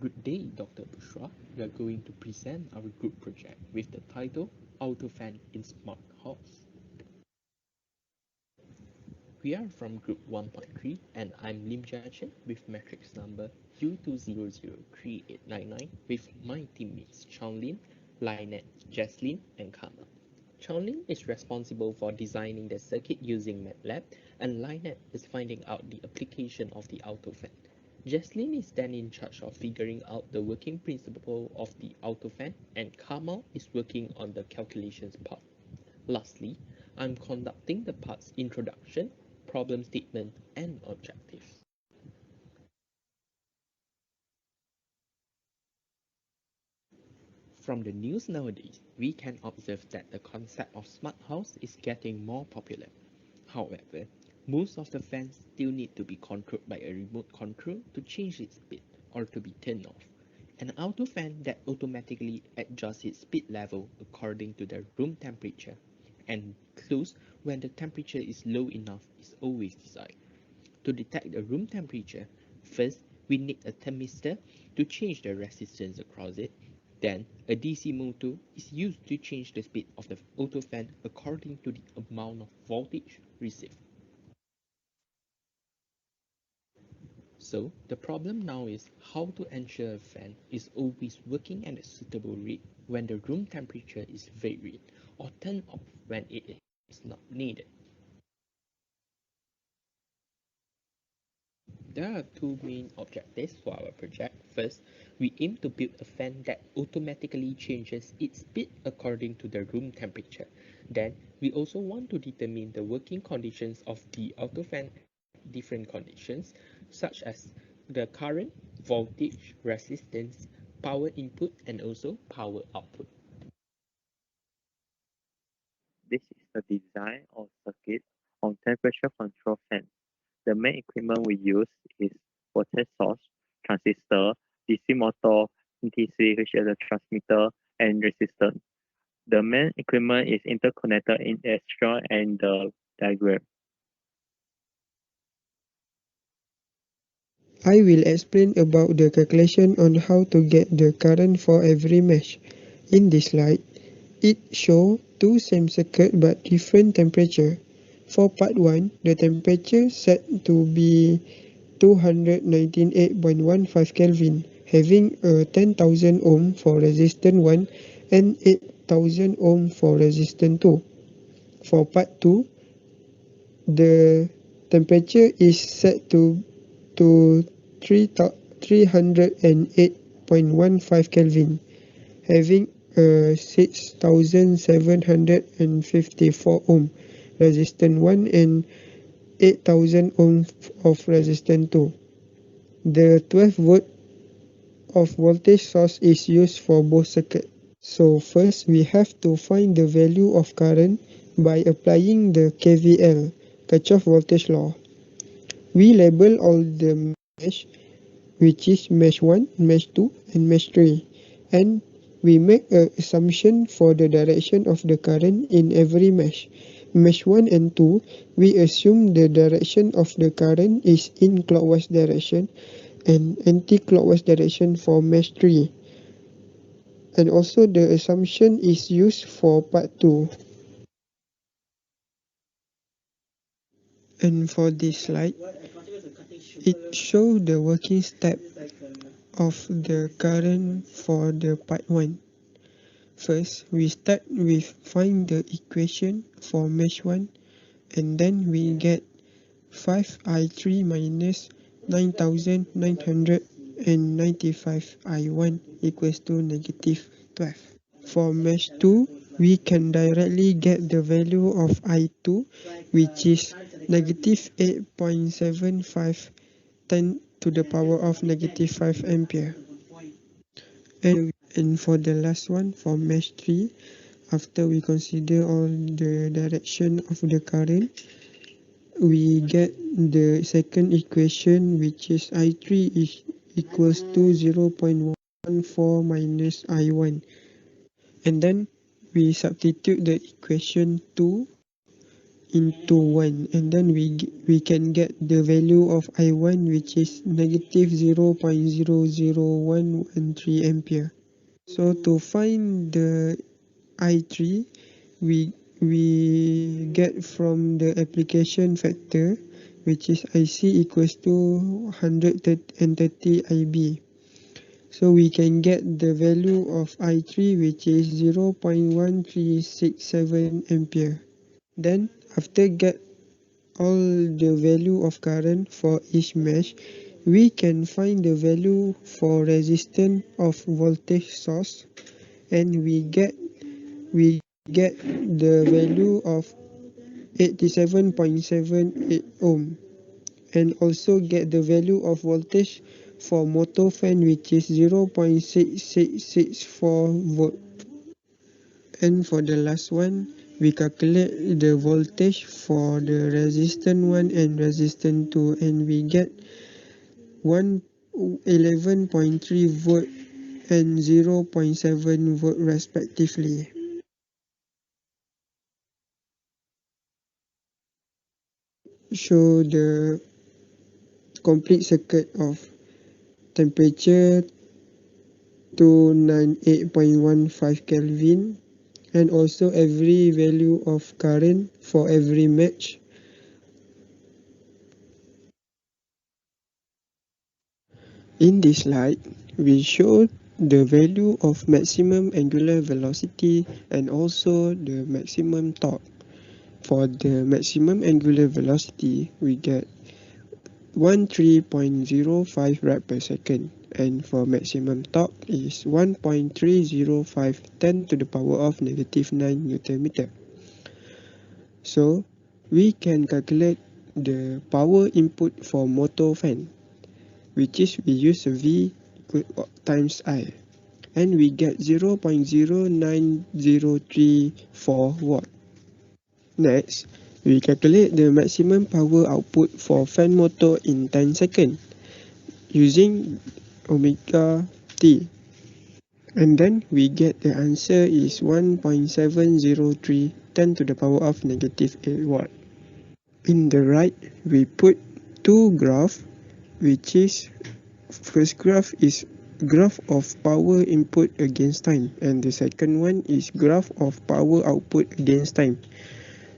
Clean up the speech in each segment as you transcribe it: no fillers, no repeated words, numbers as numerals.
Good day, Dr. Bushra. We are going to present our group project with the title Auto Fan in Smart House. We are from Group 1.3 and I'm Lim Jiachen with matrix number U2003899 with my teammates Chanlin, Lynette, Jaslyn, and Kamal. Chanlin is responsible for designing the circuit using MATLAB, and Lynette is finding out the application of the auto fan. Jaslyn is then in charge of figuring out the working principle of the auto fan, and Kamal is working on the calculations part. Lastly, I'm conducting the part's introduction, problem statement, and objectives. From the news nowadays, we can observe that the concept of smart house is getting more popular. However, most of the fans still need to be controlled by a remote control to change its speed or to be turned off. An auto fan that automatically adjusts its speed level according to the room temperature and close when the temperature is low enough is always desired. To detect the room temperature, first we need a thermistor to change the resistance across it. Then a DC motor is used to change the speed of the auto fan according to the amount of voltage received. So the problem now is how to ensure a fan is always working at a suitable rate when the room temperature is varied or turned off when it is not needed. There are two main objectives for our project. First, we aim to build a fan that automatically changes its speed according to the room temperature. Then, we also want to determine the working conditions of the auto fan at different conditions, such as the current, voltage, resistance, power input, and also power output. This is the design of circuit on temperature control fan. The main equipment we use is voltage source, transistor, DC motor, NTC which is a transmitter, and resistor. The main equipment is interconnected in extra and the diagram. I will explain about the calculation on how to get the current for every mesh. In this slide, it shows two same circuit but different temperature. For part 1, the temperature set to be 298.15 Kelvin, having a 10,000 ohm for resistance 1 and 8,000 ohm for resistance 2. For part 2, the temperature is set to 308.15 Kelvin, having a 6,754 ohm resistance 1 and 8,000 ohm of resistance 2. The 12 volt of voltage source is used for both circuits. So first we have to find the value of current by applying the KVL, Kirchhoff voltage law. We label all the mesh, which is mesh 1, mesh 2 and mesh 3, and we make an assumption for the direction of the current in every mesh. Mesh 1 and 2, we assume the direction of the current is in clockwise direction and anti-clockwise direction for mesh 3. And also the assumption is used for part 2. And for this slide, it shows the working step of the current for the part 1. First, we start with find the equation for mesh 1 and then we get 5i3 minus 9995 i1 equals to negative 12. For mesh 2, we can directly get the value of I2, which is negative 8.75 10 to the power of negative 5 ampere. And for the last one, for mesh 3, after we consider all the direction of the current, we get the second equation, which is I3 is equals to 0.14 minus I1. And then we substitute the equation 2 into 1, and then we can get the value of I1, which is negative 0.001113 ampere. So to find the I3, we get from the application factor, which is IC equals to 130 IB. So we can get the value of I3, which is 0.1367 ampere. Then after get all the value of current for each mesh, we can find the value for resistance of voltage source, and we get the value of 87.78 ohm, and also get the value of voltage for motor fan, which is 0.6664 volt. And for the last one, we calculate the voltage for the resistance 1 and resistance 2, and we get 11.3 volt and 0.7 volt respectively. Show the complete circuit of temperature 298.15 Kelvin, and also every value of current for every match. In this slide, we show the value of maximum angular velocity and also the maximum torque. For the maximum angular velocity, we get 13.05 rad per second, and for maximum torque is 1.305 10 to the power of negative 9 Newton meter. So we can calculate the power input for motor fan, which is we use V times I, and we get 0.09034 watt. Next, we calculate the maximum power output for fan motor in 10 seconds using omega t, and then we get the answer is 1.703 10 to the power of negative 8 watt. In the right, we put two graphs, which is first graph is graph of power input against time, and the second one is graph of power output against time.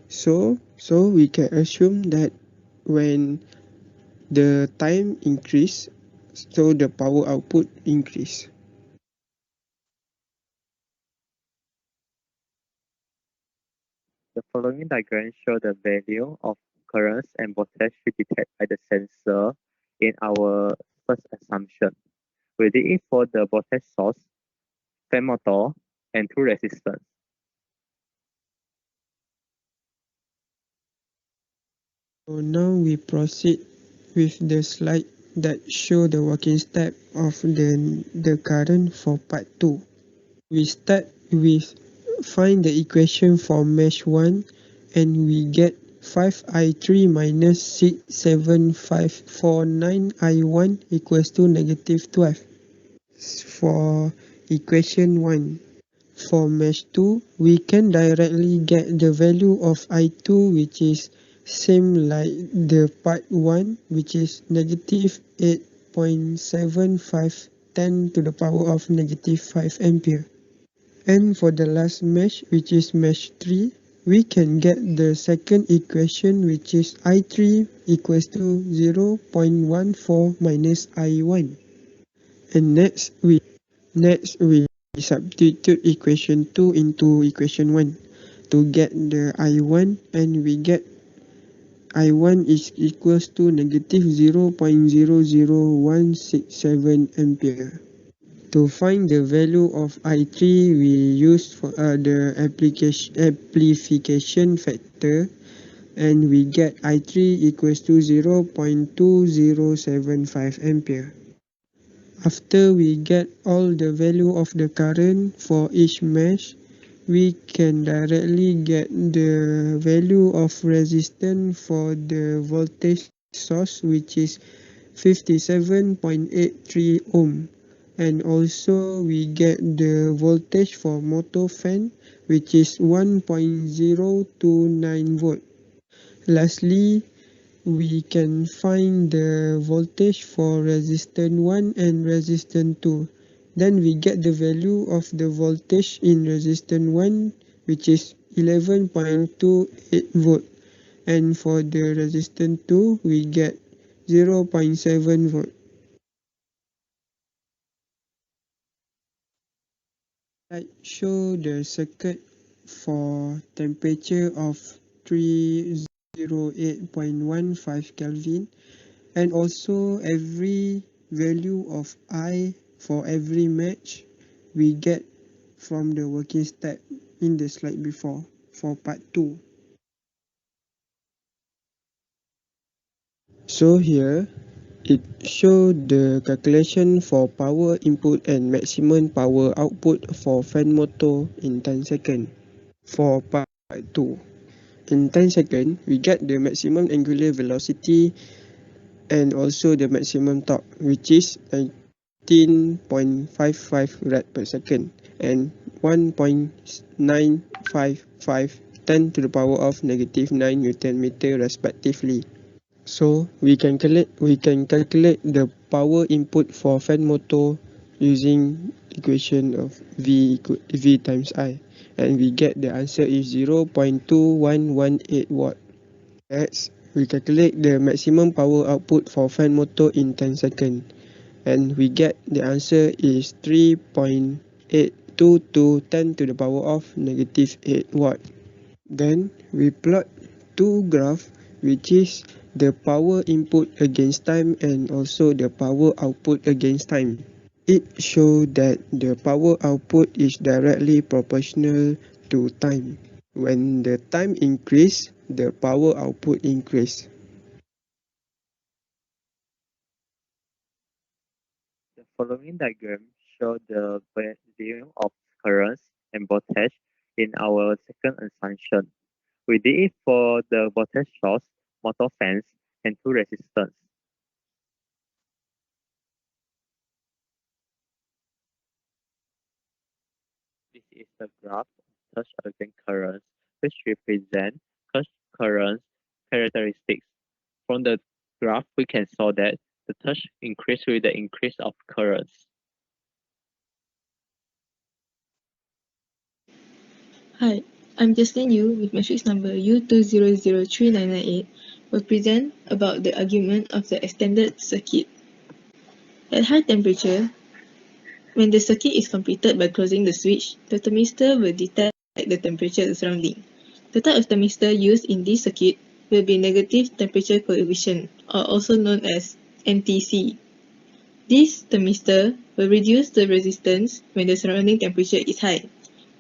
So we can assume that when the time increase, so the power output increase. The following diagram shows the value of currents and voltage we detect by the sensor in our first assumption. We did it for the voltage source, fan motor, and two resistors. So now we proceed with the slide that show the working step of the current for part 2. We start with find the equation for mesh 1, and we get 5I3 minus 67549I1 equals to negative 12 for equation 1. For mesh 2, we can directly get the value of I2, which is same like the part 1, which is negative 8.75 10 to the power of negative 5 ampere. And for the last mesh, which is mesh 3, we can get the second equation, which is I3 equals to 0.14 minus I1. And next we substitute equation 2 into equation 1 to get the I1, and we get I1 is equals to negative 0.00167 ampere. To find the value of I3, we use for the amplification factor, and we get I3 equals to 0.2075 ampere. After we get all the value of the current for each mesh, we can directly get the value of resistance for the voltage source, which is 57.83 ohm, and also we get the voltage for motor fan, which is 1.029 volt. Lastly, we can find the voltage for resistor 1 and resistor 2. Then we get the value of the voltage in resistor 1, which is 11.28 volt, and for the resistor 2 we get 0.7 volt. I show the circuit for temperature of 308.15 Kelvin, and also every value of I for every match we get from the working step in the slide before for part 2. So here it shows the calculation for power input and maximum power output for fan motor in 10 seconds. For part 2, in 10 seconds we get the maximum angular velocity and also the maximum torque, which is 19.55 rad per second and 1.955 10 to the power of negative 9 Newton meter respectively. So we can calculate the power input for fan motor using equation of V times I, and we get the answer is 0.2118 watt. Next, we calculate the maximum power output for fan motor in 10 seconds, and we get the answer is 3.822 10 to the power of negative 8 watt. Then we plot two graphs, which is the power input against time and also the power output against time. It shows that the power output is directly proportional to time. When the time increase, the power output increase. The following diagram shows the value of currents and voltage in our second assumption. We did it for the voltage source, motor fans, and two resistors. This is the graph of touch against currents, which represent touch currents characteristics. From the graph, we can saw that the touch increase with the increase of currents. Hi, I'm Justin Yu with matrix number U20039998 will present about the argument of the extended circuit. At high temperature, when the circuit is completed by closing the switch, the thermistor will detect the temperature of the surrounding. The type of thermistor used in this circuit will be negative temperature coefficient, or also known as NTC. This thermistor will reduce the resistance when the surrounding temperature is high.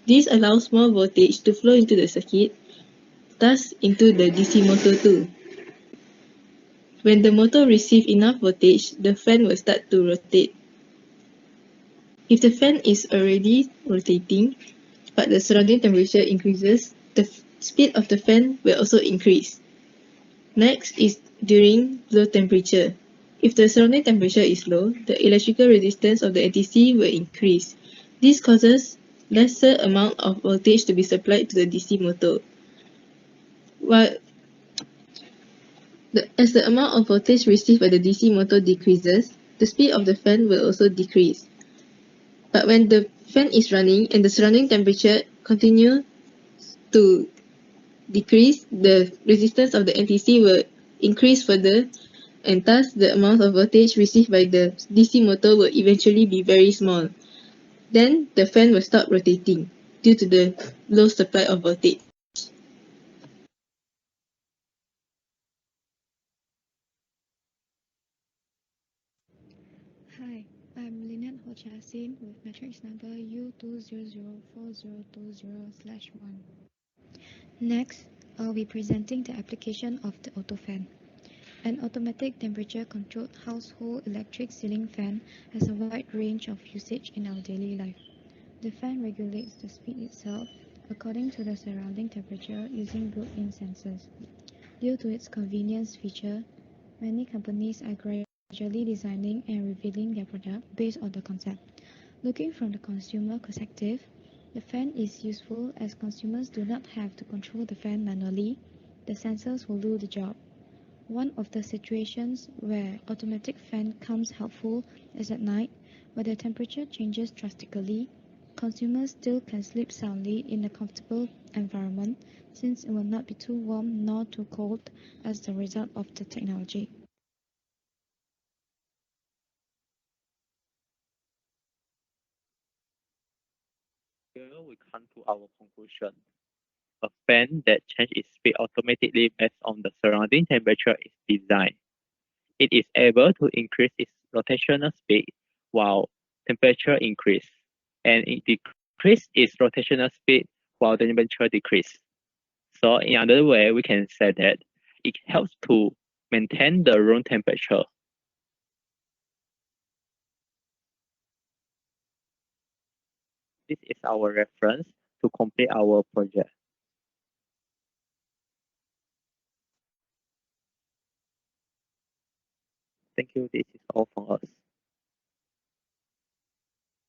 This allows more voltage to flow into the circuit, thus into the DC motor too. When the motor receives enough voltage, the fan will start to rotate. If the fan is already rotating, but the surrounding temperature increases, the speed of the fan will also increase. Next is during low temperature. If the surrounding temperature is low, the electrical resistance of the NTC will increase. This causes lesser amount of voltage to be supplied to the DC motor. While as the amount of voltage received by the DC motor decreases, the speed of the fan will also decrease. But when the fan is running and the surrounding temperature continues to decrease, the resistance of the NTC will increase further, and thus the amount of voltage received by the DC motor will eventually be very small. Then the fan will stop rotating due to the low supply of voltage. Hi, I'm Lynette Hochasin with matrix number U20040201. Next, I'll be presenting the application of the autofan. An automatic temperature-controlled household electric ceiling fan has a wide range of usage in our daily life. The fan regulates the speed itself according to the surrounding temperature using built-in sensors. Due to its convenience feature, many companies are gradually designing and revealing their product based on the concept. Looking from the consumer perspective, the fan is useful as consumers do not have to control the fan manually, the sensors will do the job. One of the situations where automatic fan comes helpful is at night, where the temperature changes drastically. Consumers still can sleep soundly in a comfortable environment since it will not be too warm nor too cold as the result of the technology. Here we come to our conclusion. A fan that changes its speed automatically based on the surrounding temperature is designed. It is able to increase its rotational speed while temperature increase, and it decrease its rotational speed while the temperature decrease. So in other way, we can say that it helps to maintain the room temperature. This is our reference to complete our project. Thank you. This is all from us.